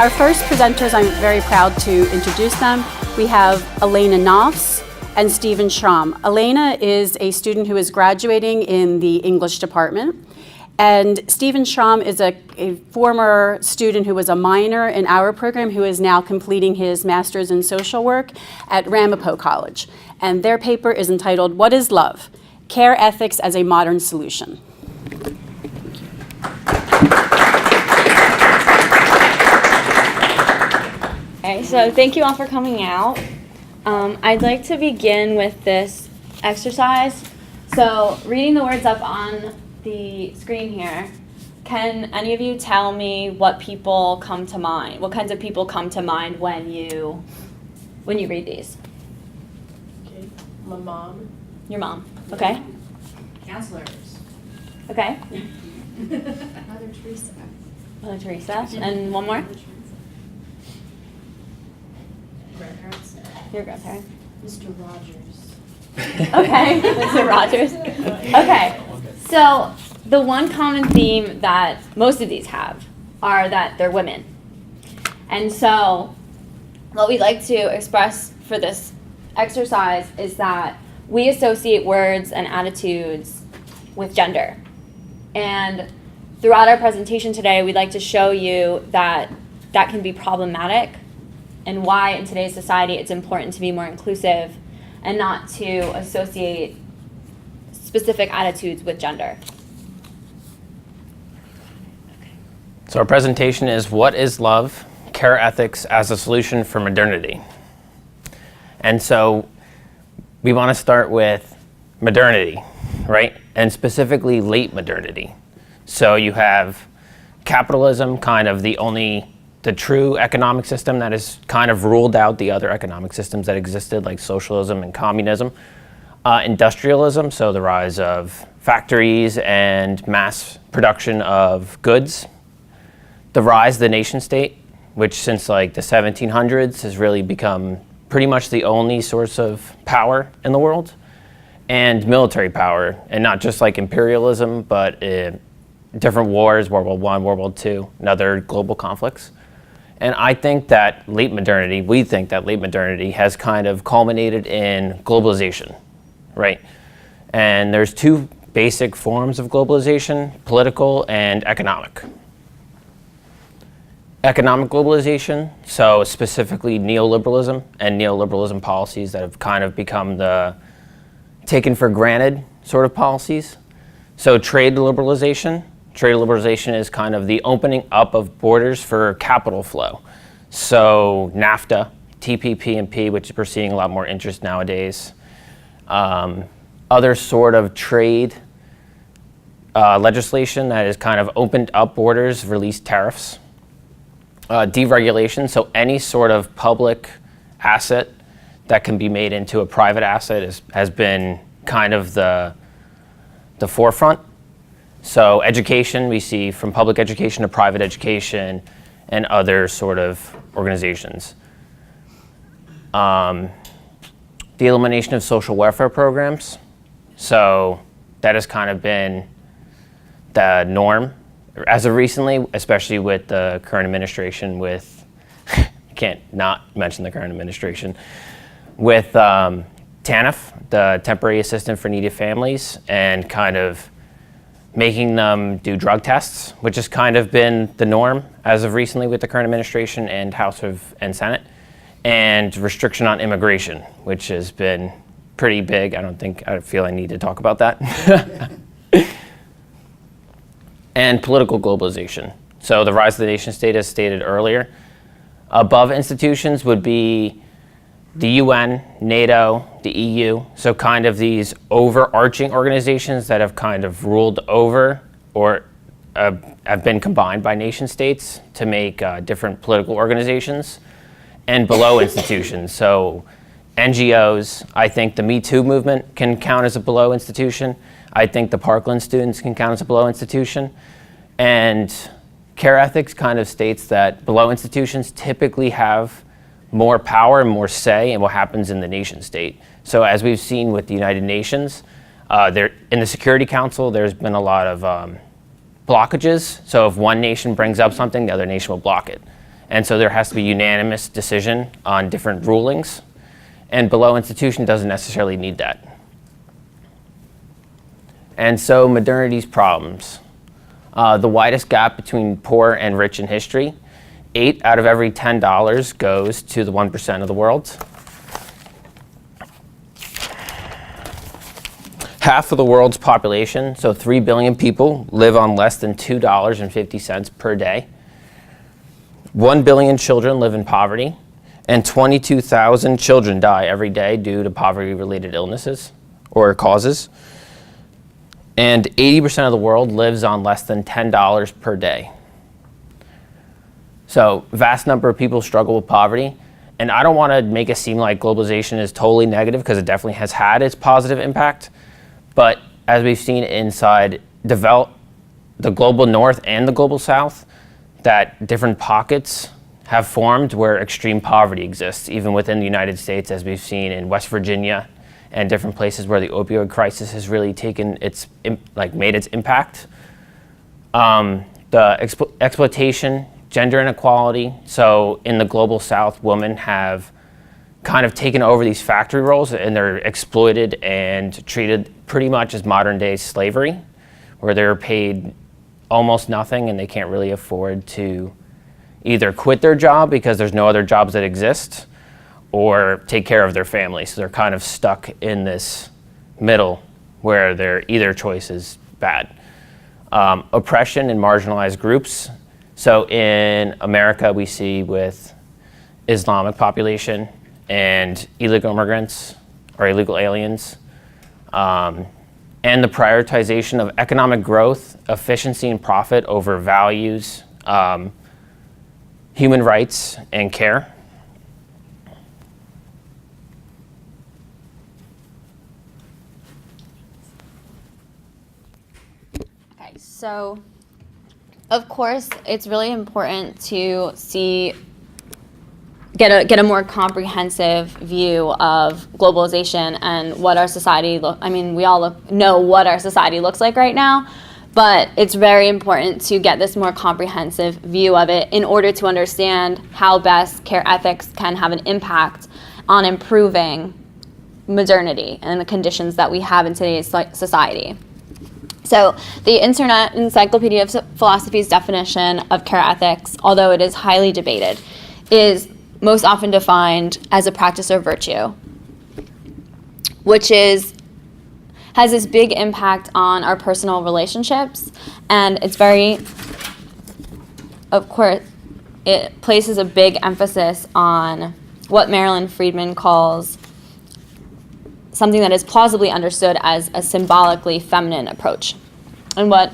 Our first presenters, I'm very proud to introduce them. We have Elena Nofs and Schrom. Elena is a student who is graduating in the English department. And Schrom is a former student who was a minor in our program who is now completing his master's in social work at Ramapo College. And their paper is entitled, "What is Love? Care Ethics as a Modern Solution." Okay, so thank you all for coming out. I'd like to begin with this exercise. So reading the words up on the screen here, can any of you tell me what people come to mind? What kinds of people come to mind when you read these? Okay, my mom. Your mom, okay? Counselors. Okay. Mother Teresa. Mother Teresa, and one more? Grandparents. Your grandparent. Mr. Rogers. Okay, Mr. Rogers. Okay, so the one common theme that most of these have are that they're women. And so what we'd like to express for this exercise is that we associate words and attitudes with gender. And throughout our presentation today, we'd like to show you that that can be problematic and why in today's society it's important to be more inclusive and not to associate specific attitudes with gender. So our presentation is What is Love? Care Ethics as a Solution for Modernity. And so we want to start with modernity, right? And specifically late modernity. So you have capitalism, kind of the true economic system that has kind of ruled out the other economic systems that existed, like socialism and communism. Industrialism, so the rise of factories and mass production of goods. The rise of the nation state, which since like the 1700s has really become pretty much the only source of power in the world. And military power, and not just like imperialism, but different wars, World War I, World War II, and other global conflicts. And we think that late modernity has kind of culminated in globalization, right? And there's two basic forms of globalization, political and economic. Economic globalization, so specifically neoliberalism and neoliberalism policies that have kind of become the taken for granted sort of policies. So trade liberalization is kind of the opening up of borders for capital flow. So NAFTA, TPP&P, which we're seeing a lot more interest nowadays. Other sort of trade legislation that has kind of opened up borders, released tariffs. Deregulation, so any sort of public asset that can be made into a private asset has been kind of the forefront. So education, we see from public education to private education and other sort of organizations. The elimination of social welfare programs. So that has kind of been the norm as of recently, especially with the current administration with, I can't not mention the current administration, with TANF, the Temporary Assistance for Needy Families, and kind of making them do drug tests, which has kind of been the norm as of recently with the current administration and House and Senate, and restriction on immigration, which has been pretty big. I feel I need to talk about that. And political globalization. So the rise of the nation state, as stated earlier. Above institutions would be the UN, NATO, the EU, so kind of these overarching organizations that have kind of ruled over or have been combined by nation states to make different political organizations. And below institutions, so NGOs, I think the Me Too movement can count as a below institution. I think the Parkland students can count as a below institution. And care ethics kind of states that below institutions typically have more power and more say in what happens in the nation state. So as we've seen with the United Nations, in the Security Council, there's been a lot of blockages. So if one nation brings up something, the other nation will block it. And so there has to be unanimous decision on different rulings. And below institution doesn't necessarily need that. And so modernity's problems. The widest gap between poor and rich in history. 8 out of every $10 goes to the 1% of the world. Half of the world's population, so 3 billion people, live on less than $2.50 per day. 1 billion children live in poverty, and 22,000 children die every day due to poverty-related illnesses or causes. And 80% of the world lives on less than $10 per day. So, vast number of people struggle with poverty. And I don't want to make it seem like globalization is totally negative, because it definitely has had its positive impact. But as we've seen inside the global north and the global south, that different pockets have formed where extreme poverty exists, even within the United States, as we've seen in West Virginia and different places where the opioid crisis has really made its impact. The exploitation, gender inequality. So in the global south, women have kind of taken over these factory roles, and they're exploited and treated pretty much as modern day slavery, where they're paid almost nothing and they can't really afford to either quit their job because there's no other jobs that exist, or take care of their family. So they're kind of stuck in this middle where either choice is bad. Oppression in marginalized groups. So in America, we see with Islamic population and illegal immigrants or illegal aliens, and the prioritization of economic growth, efficiency, and profit over values, human rights, and care. Okay, so of course, it's really important to get a more comprehensive view of globalization and what our society we all know what our society looks like right now, but it's very important to get this more comprehensive view of it in order to understand how best care ethics can have an impact on improving modernity and the conditions that we have in today's society. So the Internet Encyclopedia of Philosophy's definition of care ethics, although it is highly debated, is most often defined as a practice or virtue, which has this big impact on our personal relationships, and of course, it places a big emphasis on what Marilyn Friedman calls something that is plausibly understood as a symbolically feminine approach. And what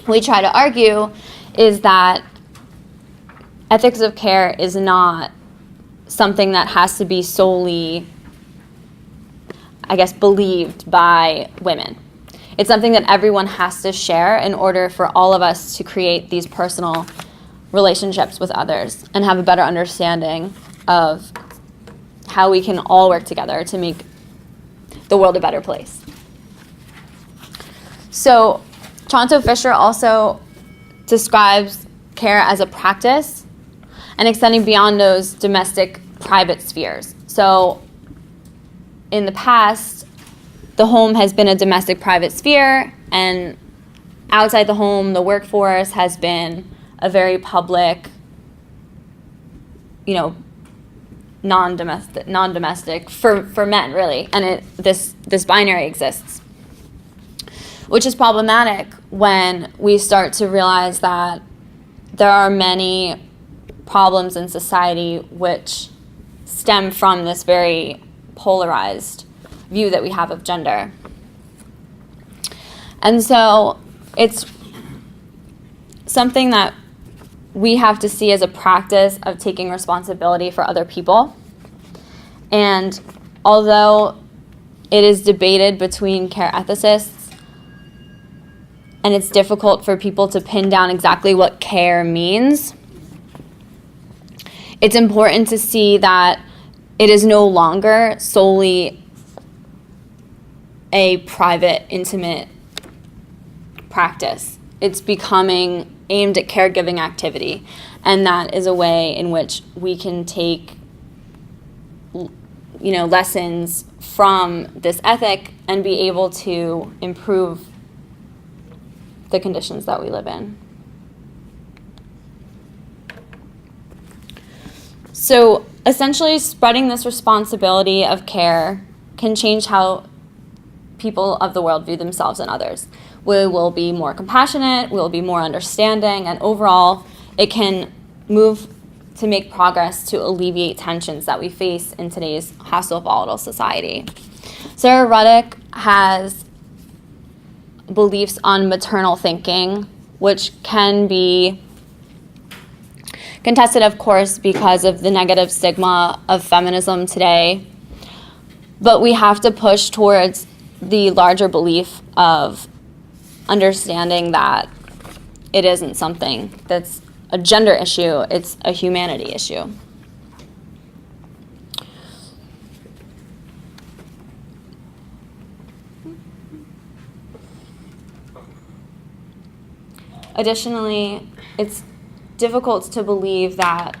we try to argue is that ethics of care is not something that has to be solely, believed by women. It's something that everyone has to share in order for all of us to create these personal relationships with others and have a better understanding of how we can all work together to make the world a better place. So Chonto Fisher also describes care as a practice and extending beyond those domestic private spheres. So in the past, the home has been a domestic private sphere, and outside the home, the workforce has been a very public, non-domestic for men, really, and this binary exists, which is problematic when we start to realize that there are many problems in society which stem from this very polarized view that we have of gender. And so it's something that we have to see as a practice of taking responsibility for other people. And although it is debated between care ethicists, and it's difficult for people to pin down exactly what care means, it's important to see that it is no longer solely a private, intimate practice. It's becoming aimed at caregiving activity. And that is a way in which we can take lessons from this ethic and be able to improve the conditions that we live in. So essentially, spreading this responsibility of care can change how people of the world view themselves and others. We will be more compassionate, we will be more understanding, and overall, it can move to make progress to alleviate tensions that we face in today's hostile, volatile society. Sarah Ruddick has beliefs on maternal thinking, which can be contested, of course, because of the negative stigma of feminism today. But we have to push towards the larger belief of understanding that it isn't something that's a gender issue, it's a humanity issue. Additionally, it's difficult to believe that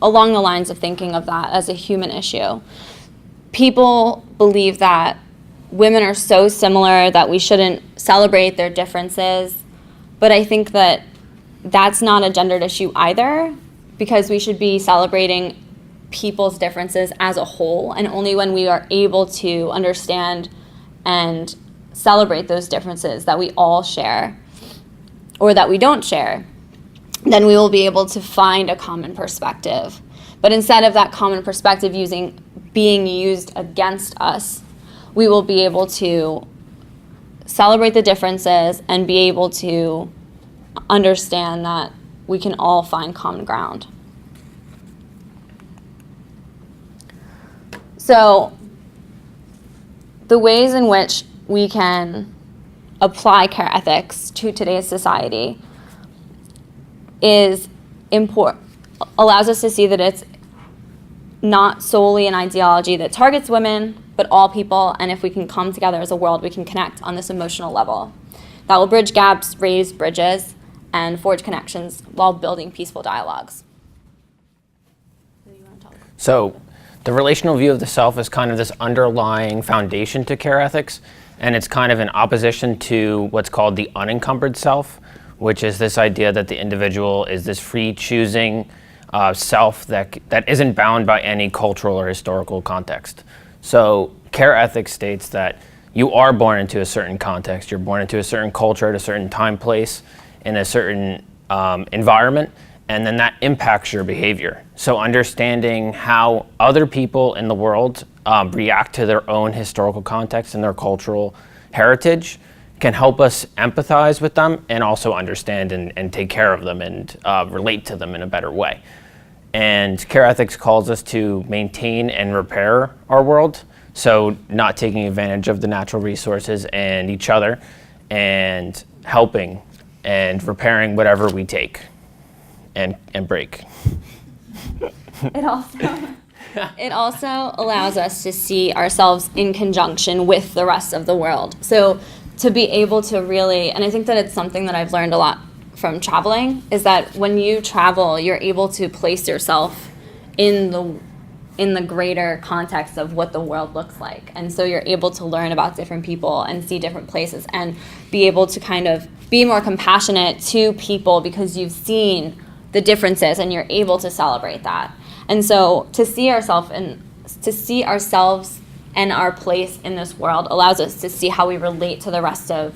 along the lines of thinking of that as a human issue. People believe that women are so similar that we shouldn't celebrate their differences, but I think that that's not a gendered issue either, because we should be celebrating people's differences as a whole, and only when we are able to understand and celebrate those differences that we all share or that we don't share, then we will be able to find a common perspective. But instead of that common perspective being used against us, we will be able to celebrate the differences and be able to understand that we can all find common ground. So the ways in which we can apply care ethics to today's society allows us to see that it's not solely an ideology that targets women, but all people, and if we can come together as a world, we can connect on this emotional level. That will bridge gaps, raise bridges, and forge connections while building peaceful dialogues. So the relational view of the self is kind of this underlying foundation to care ethics, and it's kind of in opposition to what's called the unencumbered self, which is this idea that the individual is this free choosing self that isn't bound by any cultural or historical context. So care ethics states that you are born into a certain context, you're born into a certain culture at a certain time, place, in a certain environment, and then that impacts your behavior. So understanding how other people in the world react to their own historical context and their cultural heritage can help us empathize with them and also understand and take care of them and relate to them in a better way. And care ethics calls us to maintain and repair our world, so not taking advantage of the natural resources and each other, and helping and repairing whatever we take and break. It also allows us to see ourselves in conjunction with the rest of the world. So to be able to really, and I think that it's something that I've learned a lot from traveling, is that when you travel, you're able to place yourself in the greater context of what the world looks like. And so you're able to learn about different people and see different places and be able to kind of be more compassionate to people because you've seen the differences and you're able to celebrate that. And so to see ourselves and our place in this world allows us to see how we relate to the rest of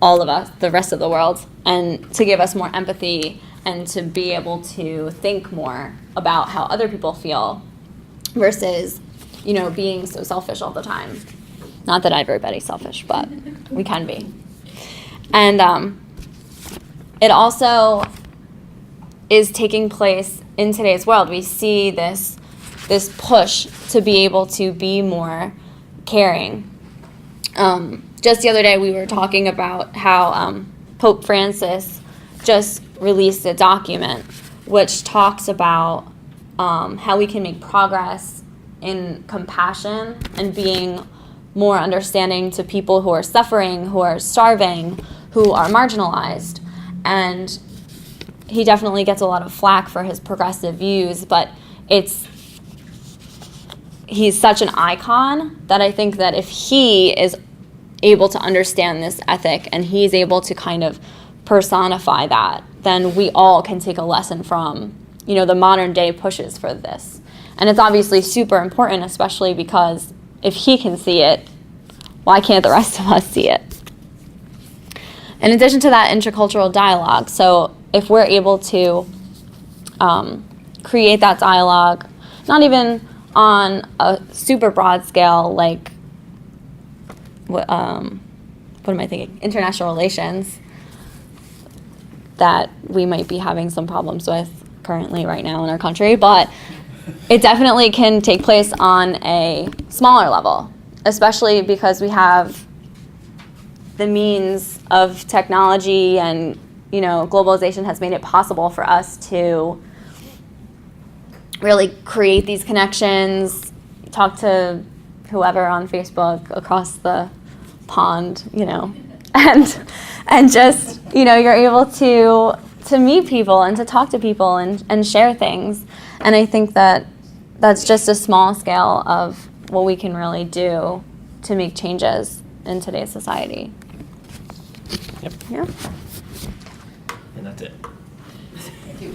all of us, the rest of the world, and to give us more empathy and to be able to think more about how other people feel versus, being so selfish all the time. Not that everybody's selfish, but we can be. And it also is taking place in today's world. We see this push to be able to be more caring. Just the other day, we were talking about how Pope Francis just released a document which talks about how we can make progress in compassion and being more understanding to people who are suffering, who are starving, who are marginalized. And he definitely gets a lot of flack for his progressive views, but he's such an icon that I think that if he is able to understand this ethic and he's able to kind of personify that, then we all can take a lesson from, the modern day pushes for this. And it's obviously super important, especially because if he can see it, why can't the rest of us see it? In addition to that, intercultural dialogue. So if we're able to create that dialogue, not even on a super broad scale, like, what am I thinking? International relations, that we might be having some problems with currently right now in our country, but it definitely can take place on a smaller level, especially because we have the means of technology and, globalization has made it possible for us to really create these connections, talk to whoever on Facebook across the pond, and just, you're able to meet people and to talk to people and share things. And I think that that's just a small scale of what we can really do to make changes in today's society. Yep. Yeah. And that's it. Thank you.